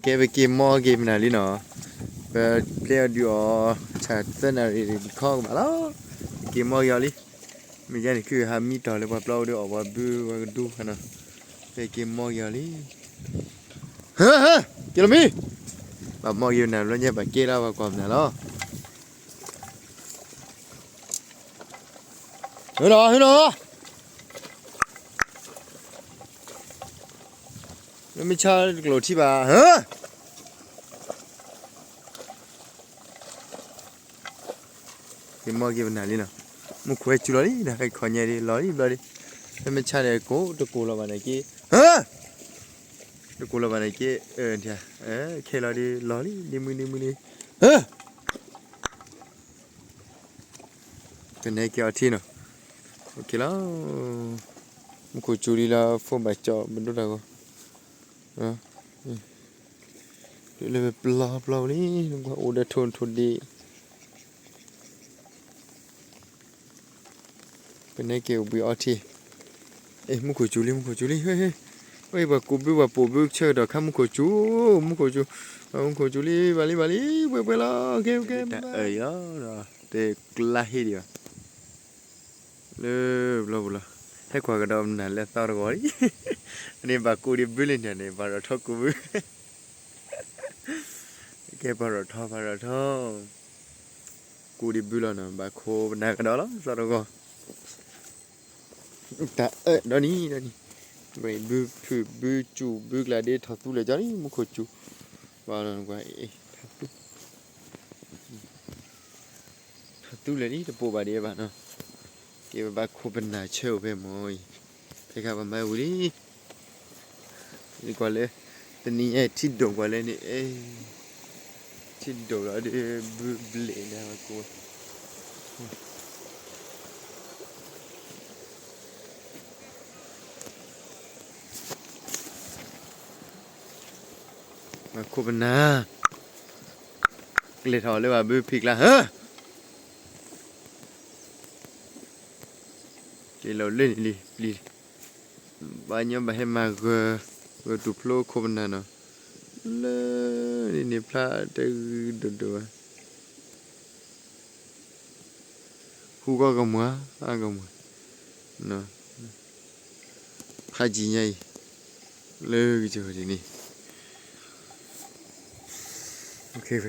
แกไปเกมมอเกมไหนลิเนาะไปเพลย์ดิโอชาเต้นอะไรข้อมาแล้วเกมมอยาลิมีแค่นี้คือฮามีต่อเลยว่าเปล่าเดี๋ยวออกว่าบูว่าดูขนาดไปเกมมอยาลิเฮ้อเกลมีแบบมออยู่ไหนแล้วเนี่ยแบบเกล้าว่าความไหนแล้วเฮ้ยเนาะแล้วไม่ใช่โกรธที่บ้าเฮ้อเกมมอเกมไหนลิเนาะมุขเวจุลลินะไอ้ขอนใหญ่ดิลอยแล้วแล้วไม่ใช่เลยกูตะกูละวันไหนกี้เฮ้อตะกูละวันไหนกี้เดี๋ยวเคลอดิลอยดิมือนี่เฮ้อเป็นไงเกี่ยวที่เนาะโอเคแล้วมุขจุลิละฟงใบจอมันดูแล้วก็เดี๋ยวเลยเปล่านี่นึกว่าโอ้ได้ทนดีเป็นไงเกี่ยวบีออทีมุขจุลิเฮ้ยว่ากูบิว่าปูบิเชื่อเดี๋ยวข้ามมุขจุลิบาลีเวลาโอเคยอเด็กลาฮิดีวะเลยให้กว่ากระดมนั่นแหละต่อก่อนอันนี้บากูดิบิลินเนี่ยบาร์ทอกูบิแกบาร์ทอกูดิบิลนะบาโคนักกระดอแล้วต่อก่อนแต่เดี๋ยวนี้ไปบูจูบูกลาเดทัตุเลยจ้านี่มุขจูว่าแล้วกว่าทัตุเลยนี่จะปูบาเดียบ้านเนาะเก็บบาโคเป็นนาเชลไปมอยไปกับมาอุลีนี่กว่าเลยแต่นี่ที่ดงกว่าเลยนี่ที่ดงแล้วเดี๋ยวบูเบลนะมากูมาโคเป็นนาเลยถอดเลยว่าบูพิกละเฮ้อเกี่ยวเล่นลีบ้านยังไม่ให้มาก็ดูโผล่โคเป็นนาเนาะเลยนี่พลาดดูฮูก็กมัวก็มัวเนาะพาจีใหญ่เลยจะดีนี่โอเคไป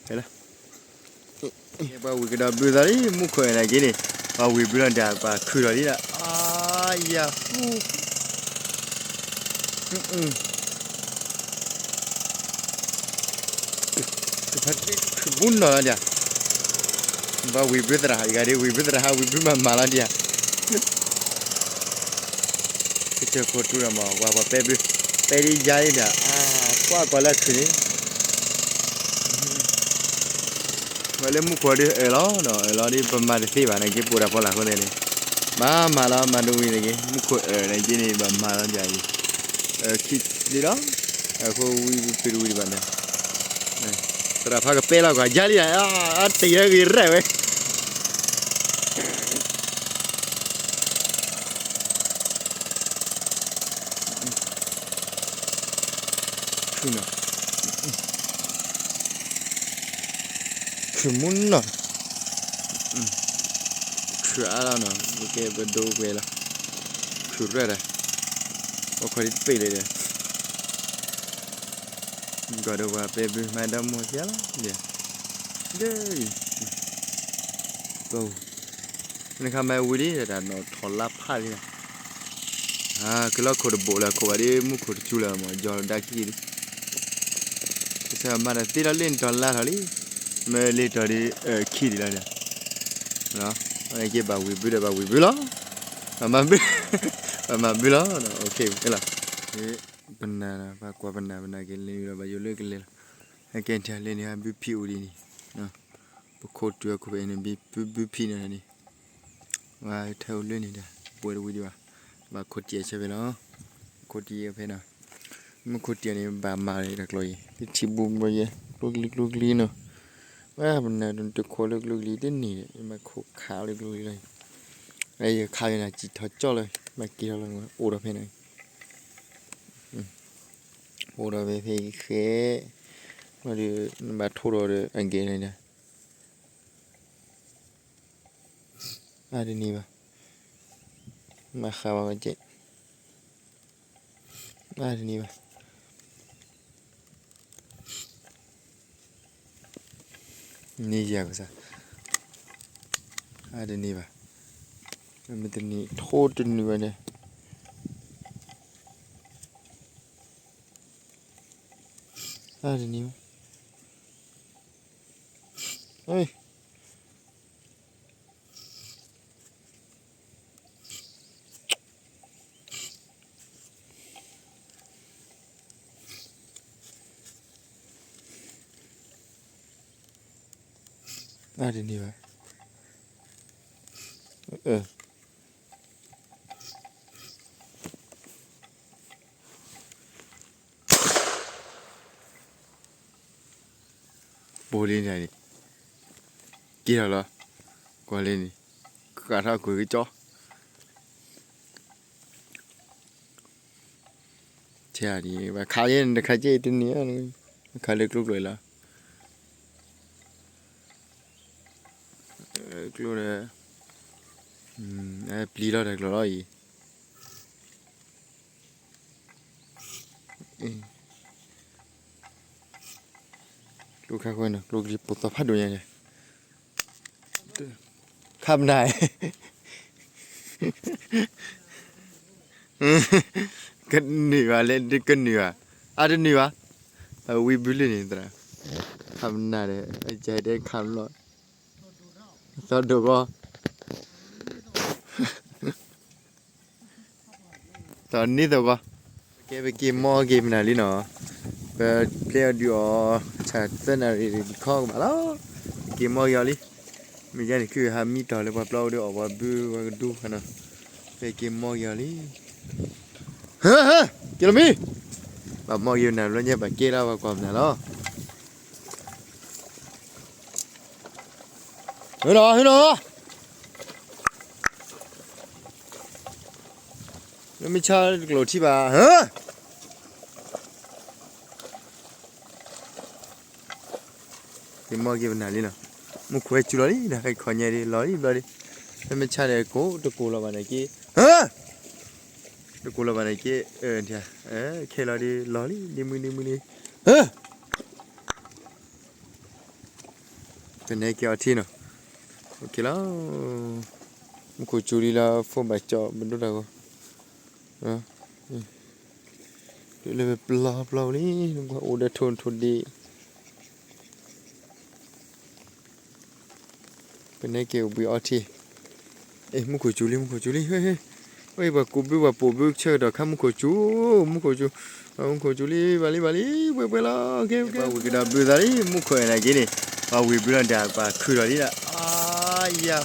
เฮ้ยละบ้าวิกระดาบิลารีมุขอะไรกินนี่บ้าวิบิลันดาบ้าคืออะไรล่ะยาฟูพัดคือบุญเนาะเนี่ยบ้าวิบิดระหายกันดิวิบิดระหาวิบิมาลาเนี่ยก็เจอคนตัวละมั้งว่าเป๊ะดีใจเนี่ยกว่าละคืนนี้มาเล่นมุขวดแล้วเนาะแล้วนี่ประมาณสี่บาทในกี่ปูระพอละคนเดียวมาแล้วมาดูนี่กี่มุขในกี่นี่ประมาณใหญ่คิดดีแล้วเขาวิปิรูดีบ้านเนี่ยแต่ถ้าพักเป๊ะแล้วก็ยัดเลยตีอะไรกันเรื่อยเว้ยคือเนาะคือมุนเนาะคืออะไรเนาะโอเคไปดูไปละคือเรื่องอะไรโอ้คอยไปเลยก็ดูว่าไปดูมาดามมัวเสียละเดี๋ยวก็นี่ข้ามาวิ่งเลยแต่เนาะทอลลับพาเลยนะคือเราคนโบราณคนว่าดิมุขจุลมั้งจอดดักกี้ใช่มาตีละเล่นตอนละเท่านี้ไม่เล่นตอนนี้ขี้ดีแล้วเนี่ยเนาะไอ้เก็บบาวิบุล้มาบิล้เนาะโอเคก็ละปัญหานะปากว่าปัญหากันเลยเราไปอยู่เลิกกันเลยให้แกนเทเลเนี่ยบิพิวดีนี่เนาะบุโคตรตัวกูเป็นบิพินะนี่ว่าเท่าเรื่องนี้เด้อปวดวิดีโอว่าโคตรเจี๊ยใช่ไหมเนาะโคตรเจี๊ยเพนะมันโคตรเจี๊ยนี่บามาเลยนักลอยที่บุ้มไปเยอะลูกลีเนาะว่าปัญหาโดนตะโคลูกลีเด่นนี่มาโคขาวลูกลีเลยไอ้ขาวเนี่ยจีทอดจ่อเลยมาเกี่ยวเลยว่าโอ้เราเพนะ Ora ve che ma di ma thoro anche ne ari ni ba ma khawa ma che ari ni ba ni ya ko sa ari ni ba me te ni tho tu ni ba ne ari ni ba oi ari ni ba bố lên này kia là qua lên đi cả thao cười cái chó chả đi và khai lên để khai chơi tên nữa khai được lúc rồi là lúc này pli đó được rồi lúc khác quên lúc gì bột tập phát đồ này khăm này cân nửa lên đi cân nửa đến nửa we believe in that khăm này đấy chạy đấy khăm rồi sao được không sao nít được không cái game này đi nó play điều chả tên là không mà đó game mò đi mình ra thì cứ ham mi trò lại vào play điều vào bu du cái nào cái game mò đi hả cái mi bà mò nào nó nhớ bà kia đâu bà còn nào đó hứa nó nó mới chơi lột chi bà hả cái mò kia nào đi nào một khóe chú lói đi cái khỏi nhà đi lói đi nó mới chơi này cố được cố là bà này kia hả được cố là bà này kia thì khi lói đi mưa đi hả cái này kia thi nào ok là một khối chú đi là phô bạch cho bên đó đâu để lên blau đi đừng có ô đã thôn đi bên này kêu bị ở thi một khối chú đi ơi bà cụ biết bà bố biết chơi được không một khối chú đi bà đi bơi là ok bà cái đó bây giờ đi một khối này cái này bà biết là đã bà khơi rồi đi là ya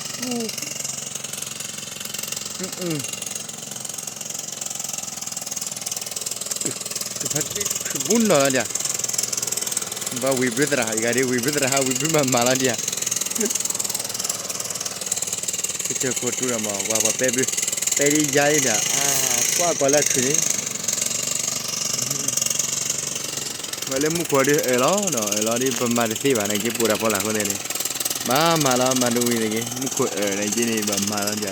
phát bún nó là bà biết là cái đấy biết mà là đi cái chơi cột tu là mà bà bé đi dài nè qua là khơi mà lấy một khối đi ở đó đi mà đi bà này cái bùa đạp là con này mà là mà nuôi này cái một khối ở này cái này mà là gì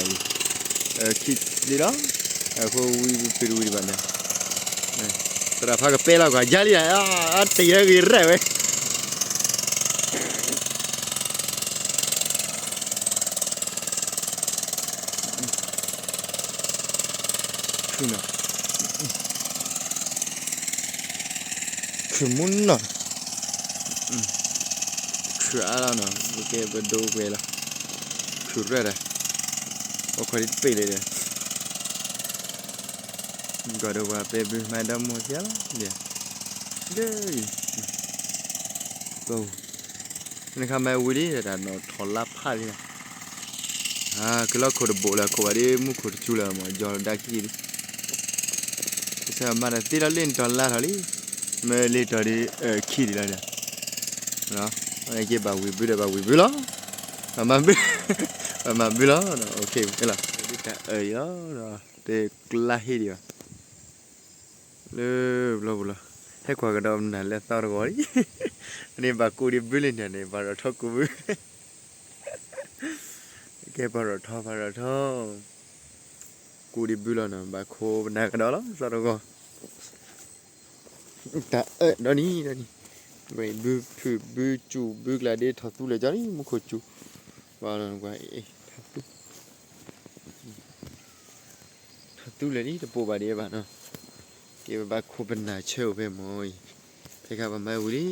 khi đi đó cô Peru đi bạn này tara phá cái pela cái giá đi tì ra cái rẻ vậy khử muốn nè khử nào cái bên đâu về là khử ra đây có phải đi pê đây gọi được vào pê bên mai đâm một giá nè đây nên khai mai vui đi là nó thò láp hai đi cái đó khổ được bộ là khổ vào đi mua khổ chú là mà giờ đã kia đi sao mà là tí đó lên tròn la thôi đi mà lên tròn đi khi đi là nè đó này kia bà quý biết đó mà biết đó ok cái là đó rồi để la hết đi rồi bla ให้กว่ากระดมนั่นแหละตอนก่อนอันนี้บากูดิบิลเนี่ยนี่บาร์ทอกูบิแกบาร์ทอกูดิบิลนะบาโคนักดอลตอนก่อนแต่ดอนนี่ไปบูจูบูกลาเดทัตุเลยจ้านี่มุขจูบาลานกว่าทัตุเลยนี่จะปูบาเดียบ้านเนาะเก็บบาโคเป็นนาเชลไปมอยไปกับมาวุลี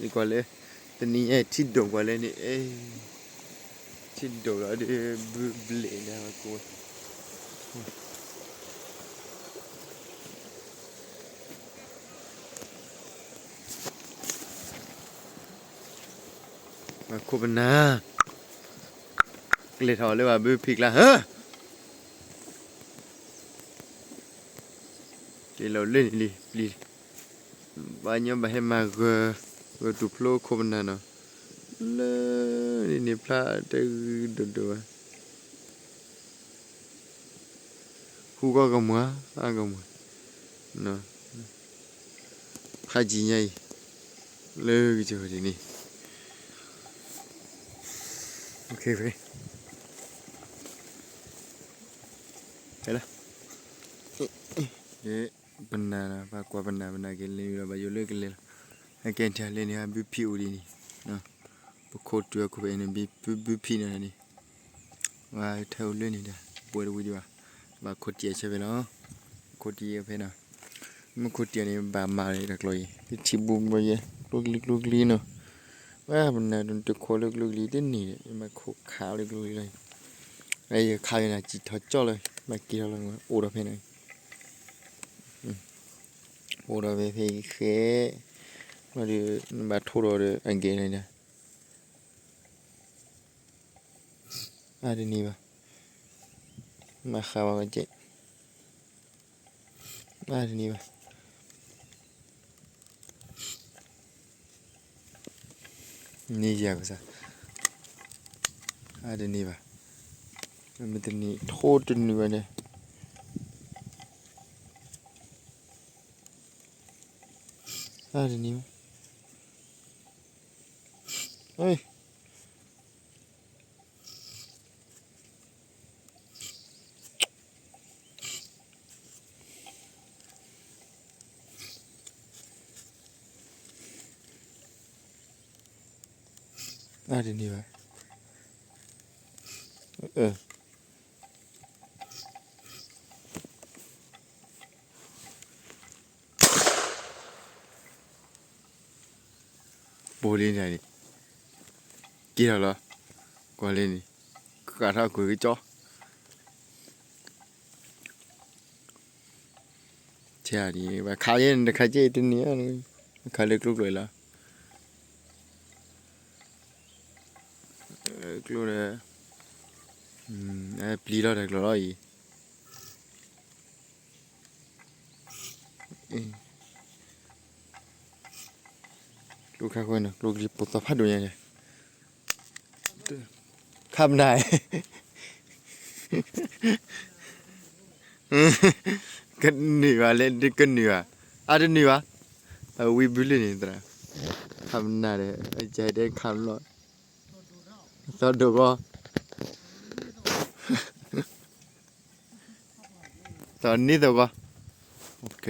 นี่กว่าเลยตอนนี้ที่โดนกว่าเลยนี่ที่โดนแล้วเดบูเบลนะมาโคมาโคเป็นนาเลยถอดเลยว่าบูพิกละฮะที่เราเล่นลีบ้านยังไม่ให้มาก็ดูโผล่โคเป็นนาเนาะเลยนี่พลาดดูฮูก็กมัวก็มัวเนาะข้าจีไงเลยจะดีนี่โอเคไปละบรรณาปากว่าบรรณาเกลีเราไปอยู่เลิกกันเลยให้แกนชาเลนี่ฮะบิพิวดีนี่เนาะปกติตัวกูเป็นบิพินะนี่ว่าเท่าเรื่องนี่เด้ปวดวิดีโอบาโคตรเจี๊ยใช่ไหมเนาะโคตรเจี๊ยไปเนาะมันโคตรเจี๊ยนี่บามาเลยดักลอยที่บุ้มไปเยอะลูกลีเนาะว่าบรรณาโดนตะโคลูกลีเด่นนี่มาโคขาวลูกลีเลยไอ้ขาวนี่นะจิตทอดจ่อเลยมากินอะไรมาโอ้เราเพนเลยโอ้เราเพเคมาดูมาทั่วเลยอันเกนเลยนะอะไรนี่วะมาขาวกันเจ๊อะไรนี่วะนี่ยากกว่าซะอะไรนี่วะมันเป็นนี่โทษจนนี่วะเนี่ยอะไรนี่วะเฮ้ยอะไรนี่วะโบลีนนี่กี่แล้วเหรอกว่าเลยนี่กระทะกุยจ่อเช่ดีว่าขายเย็นแต่ขายเจ๊ตัวนี้ขายเล็กลูกเลยละกลัวเลยปลีแล้วแต่กลัวอะไรลูกข้าคนนะลูกรีบปวดตาพัดดูยังไงข้ามได้กันเหนื่อยเล่นกันเหนื่อยอะไรเหนื่อยวิบุลนี่ตระข้ามได้เลยใจเด็กข้ามรอดตอนดูก็ตอนนี้ตัวก็โอเค